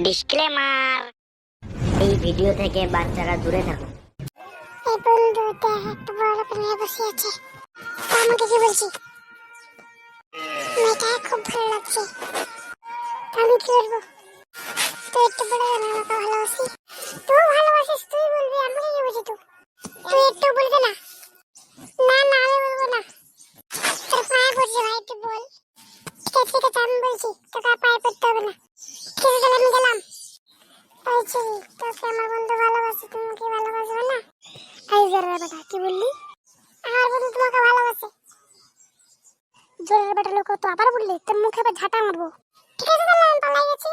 Disclaimer, এই video থেকে বাচ্চারা দূরে থাকুন। এই বন্ধু দেখ একটা বড় প্লেনে বসে আছে, আমাকে কি বলছি মেয়েটা খুব ভালো লাগছে। আমি কি করবো? তুই একটু বলে না আমাকে ভালোবাসি, তুই ভালোবাসিস তুই বলবি, আমাকে কি বুঝি? তুই একটু বলবি না? না না আমি বলবো না, তোর পায়ে পড়ছে ভাই, তুই বল। ঠিক আছে ঠিক আছে আমি বলছি, তোকে পায়ে পড়তে হবে না। ঠিক আছে আমি গেলাম। বলছি তোকে আমার বন্ধু ভালোবাসে, তুমি কি ভালোবাসবে না? এই জোরের বেটা কি বললি? আমার বন্ধু তোমাকে ভালোবাসে। জোরের বেটা লোক তো আবার বললি, তোর মুখে আবার ঝাঁটা মারবো। ঠিক আছে তাহলে আমি পালাই গেছি।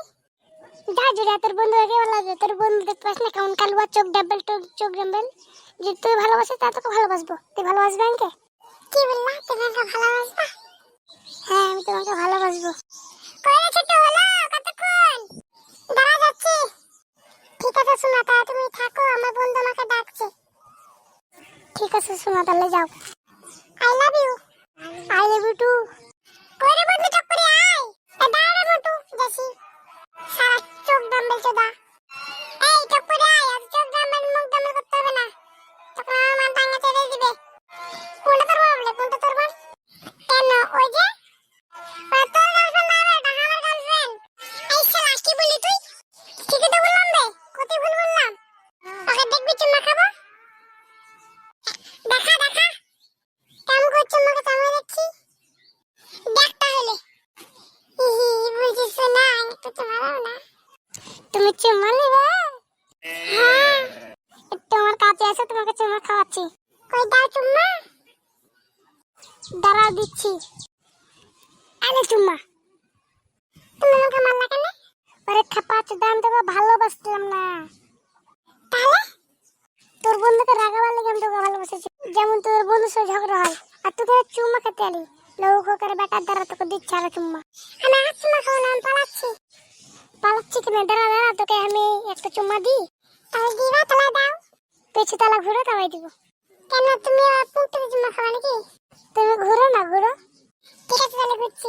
যা জোরে, তোর বন্ধু কে ভালোবাসে? তোর বন্ধু দেখতে পাস না কেমন কালুয়া, চোখ ডাবল, চোখ ডাবল। যে তুই ভালোবাসিস তা তোকে ভালোবাসবো। তুই ভালোবাসবি আমাকে? কি বললা তুমি আমাকে ভালোবাসবা? হ্যাঁ আমি তোমাকে ভালোবাসবো। কই রে ছোট হলো কতক্ষণ? দাঁড়া যাচ্ছি। ঠিক আছে সুনাতা তুমি থাকো, আমার বন্ধু আমাকে ডাকছে। ঠিক আছে সুনা তাহলে যাও। I love you. I love you too. কই রে বন্ধু চক করে আয়। এ দাঁড়া রে মোটু যাসি। সারা চোখ ডাম্বেল চোদা। এই চক করে আয়, আজ চোখ ডাম্বেল মুখ ডাম্বেল করতে হবে না। তখন আমার মান টাঙ্গা ছেড়ে দিবে। কোনটা তোর বলে কোনটা তোর বল? কেন ওই যে ওই তোর গার্লফ্রেন্ড না, এটা আমার গার্লফ্রেন্ড। এই শালা কি বললি তুই? ঠিকই তো বললাম রে, কত ভুল বললাম। ওকে দেখবি চুম্মা খাবো? দেখা দেখা কেমন করে চুম্মাকে চামিয়ে দেখছি। দেখ তাহলে বুঝিস না, একটু চুম্মা দাও না। তুমি চুম্মা নেবে? হ্যাঁ তোমার কাছে আছে, তোমাকে চুম্মা খাওয়াচ্ছি। কই দাও চুম্মা। দাঁড়াও দিচ্ছি। আরে চুম্মা। তুমি আমাকে মারলা কেন? আরে খাপা চুদাম, তোকে ভালোবাসলাম না। তাহলে তোর বন্ধুকে রাগাবার লেগে আমি তোকে ভালোবাসেছি। যেমন তোর বন্ধুর সাথে ঝগড়া হয় আর তোকে চুম্মা খেতে আলি, লোক করে বেটার দ্বারা তোকে দিচ্ছে আরো চুম্মা। আমি আর চুম্মা খাবো না, আমি পালাচ্ছি কেন? দাঁড়া দাঁড়া, তোকে আমি একটা চুম্মা দিই। তাহলে দিবা? তাহলে দাও। পেছু তালা ঘুরো তাই দিব। কেন তুমি পুকুরে চুম্মা খাবা নাকি? তুমি ঘুরো না ঘুরো। ঠিক আছে তাহলে ঘুরছি।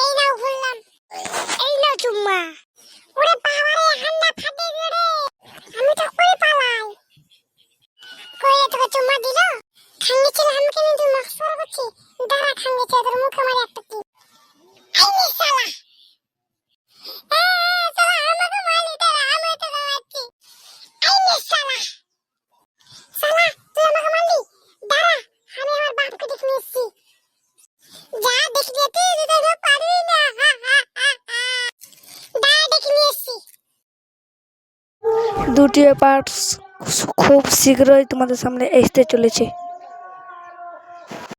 এই নাও ঘুরলাম। এই নাও চুম্মা। ওরে বাবা রে, হান্ডা ফাটে গেলে আমি তো কই পালাই। কই তোকে চুম্মা দিল? খাঙ্গে ছিল আমাকে নিয়ে তুই মস্করা করছি। দাঁড়া খাঙ্গে ছিল, তোর মুখে মারি একটা কি। এই নে শালা। শালা আমাকে মারি, দাঁড়া আমি তোকে মারছি। এই নে শালা। শালা তুই আমাকে মারলি? দাঁড়া আমি আমার বাপকে ডেকে নিয়ে এসছি। যা দেখলি তুই তো পারবি না। দাঁড়া ডেকে নিয়ে এসছি। দুটি পার্টস খুব শীঘ্রই তোমাদের সামনে আসতে চলেছে।